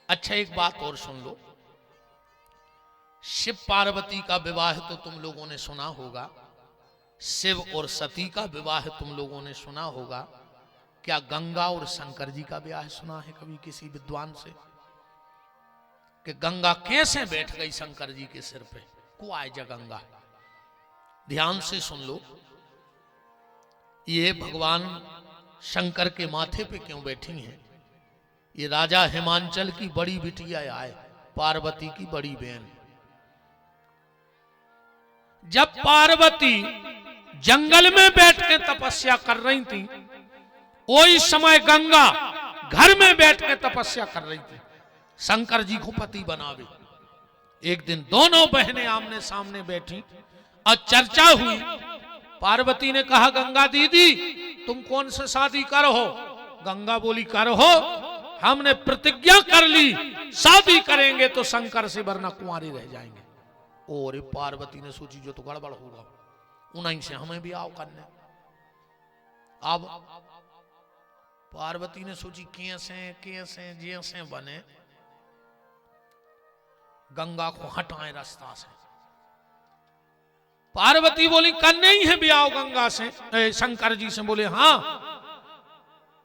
अच्छा एक बात और सुन लो, शिव पार्वती का विवाह तो तुम लोगों ने सुना होगा, शिव और सती का विवाह तुम लोगों ने सुना होगा। क्या गंगा और शंकर जी का विवाह सुना है कभी किसी विद्वान से? कि गंगा कैसे बैठ गई शंकर जी के सिर पे? को आए जा गंगा। ध्यान से सुन लो, ये भगवान शंकर के माथे पे क्यों बैठी हैं? ये राजा हिमांचल की बड़ी बिटिया आए, पार्वती की बड़ी बहन। जब पार्वती जंगल में बैठ के तपस्या कर रही थी, वही समय गंगा घर में बैठ के तपस्या कर रही थी शंकर जी को पति बनावे। एक दिन दोनों बहनें आमने सामने बैठी और चर्चा हुई। पार्वती ने कहा, गंगा दीदी तुम कौन से शादी करो हो? गंगा बोली, करो हो, हमने प्रतिज्ञा कर ली शादी करेंगे तो शंकर से, वरना कुंवारी रह जाएंगे। और पार्वती ने सोची जो तो गड़बड़ होगा, उन्हीं से हमें भी आओ करने। अब पार्वती ने सोची कैसे कैसे जैसे बने गंगा को हटाएं रास्ता से। पार्वती बोली करने ही है भी आओ गंगा से, शंकर जी से। बोले हाँ।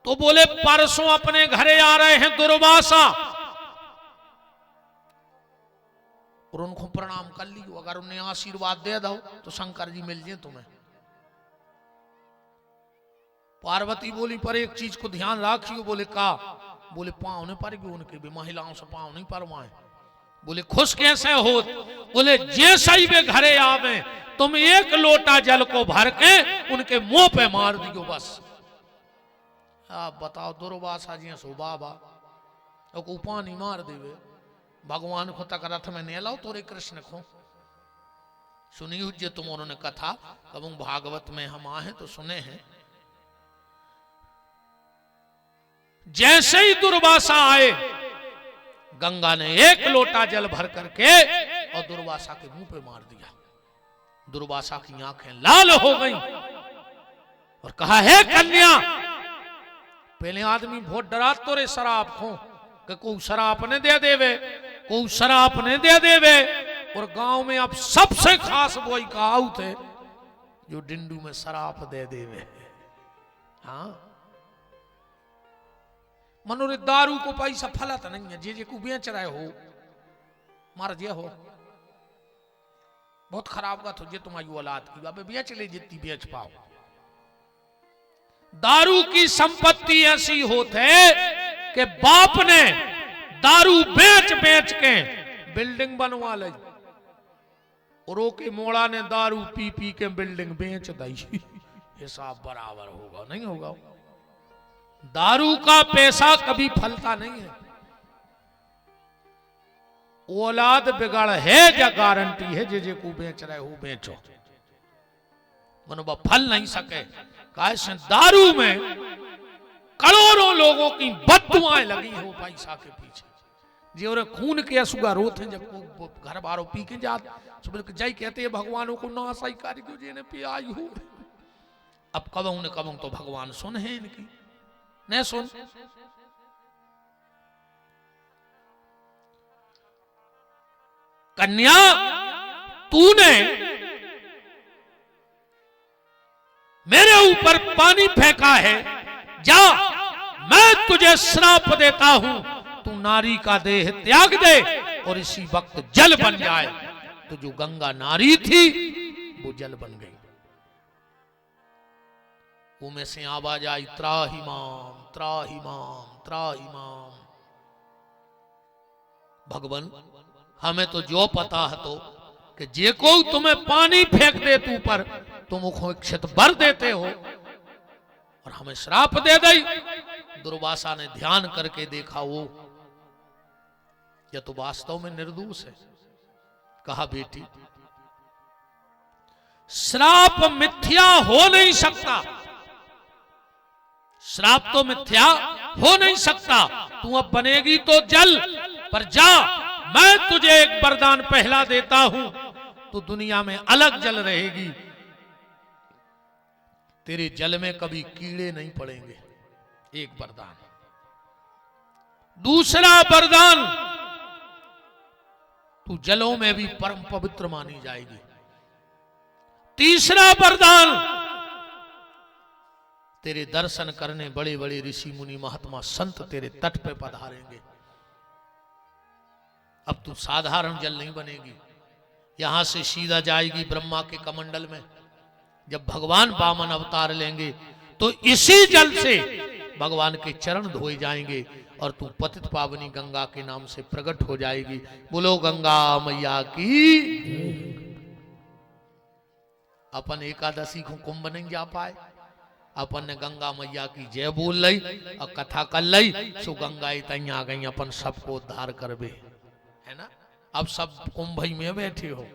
तो बोले परसों अपने घरे आ रहे हैं दुर्वासा, और उनको प्रणाम कर लियो, अगर उन्हें आशीर्वाद दे दो तो शंकर जी मिल जाए तुम्हें। पार्वती बोली पर एक चीज को ध्यान रखियो। बोले का? बोले पांव नहीं पड़ेगी उनके भी, महिलाओं से पांव नहीं परवाए। बोले खुश कैसे हो? बोले जैसा ही वे घरे आवे तुम एक लोटा जल को भर के उनके मुंह पे मार दियो बस। आप बताओ, दुर्वासा जी सो बाबा को पानी मार देवे, भगवान को तक रथ में नहीं लाओ तोरे कृष्ण को। सुनी जे तुम उन्होंने कथा, कब भागवत में हम आए तो सुने हैं। जैसे ही दुर्वासा आए, गंगा ने एक लोटा जल भर करके और दुर्वासा के मुंह पे मार दिया। दुर्वासा की आंखें लाल हो गईं और कहा, हे कन्या, पहले आदमी बहुत डरा तो रे शराब को कि को शराब ने दे देवे, को शराब ने दे देवे। और गांव में अब सबसे खास वही कहाऊ थे जो डिंडू में शराब दे देवे। हाँ, मनोरे दारू को पैसा फला तो नहीं है, जे को बेच रहे हो मार जे हो। बहुत खराब बात हो जे तुम्हारी औलाद की, बाबे बेच ले जितनी बेच पाओ। दारू की संपत्ति ऐसी होती है कि बाप ने दारू बेच बेच के बिल्डिंग बनवा ली, और ओके मोड़ा ने दारू पी पी के बिल्डिंग बेच दी। हिसाब बराबर होगा नहीं होगा? दारू का पैसा कभी फलता नहीं है। औलाद बिगड़ है या गारंटी है, जे को बेच रहे हो बेचो, मनोबा फल नहीं सके। कैसे दारू में करोड़ों लोगों की बददुआएं लगी हो पैसा के पीछे। जे और खून के असुगा रोते हैं जब घर बारों पी के जात जय कहते हैं भगवानों को ना सही कार्य जे ने पियाई हो। अब कबों तो भगवान सुन है इनकी, नहीं सुन। कन्या, तूने मेरे ऊपर पानी फेंका है, जा मैं तुझे श्राप देता हूं, तू नारी का देह त्याग दे और इसी वक्त जल बन जाए। तो जो गंगा नारी थी वो जल बन गई। वो में से आवाज आई, त्राहिमाम त्राहिमाम त्राहिमाम। भगवान हमें तो जो पता है तो कि जे को तुम्हें पानी फेंक दे तू पर तुम क्षत भर देते हो, और हमें श्राप दे दी। दुर्वासा ने ध्यान करके देखा, वो यह तो वास्तव में निर्दोष है। कहा, बेटी श्राप मिथ्या हो नहीं सकता, श्राप तो मिथ्या हो नहीं सकता। तू अब बनेगी तो जल, पर जा मैं तुझे एक वरदान पहला देता हूं, तू दुनिया में अलग जल रहेगी। तेरे जल में कभी कीड़े नहीं पड़ेंगे। एक वरदान। दूसरा वरदान, तू जलों में भी परम पवित्र मानी जाएगी। तीसरा वरदान, तेरे दर्शन करने बड़े बड़े ऋषि मुनि महात्मा संत तेरे तट पे पधारेंगे। अब तू साधारण जल नहीं बनेगी, यहां से सीधा जाएगी ब्रह्मा के कमंडल में। जब भगवान वामन अवतार लेंगे तो इसी जल से भगवान के चरण धोए जाएंगे और तू पतित पावनी गंगा के नाम से प्रकट हो जाएगी। बोलो गंगा मैया की। अपन एकादशी को कुंभ नहीं जा पाए, अपन ने गंगा मैया की जय बोल लई और कथा कर लई, सो गंगा तैया आ गई, अपन सबको उद्धार करबे, है ना। अब सब कुंभ में बैठे हो।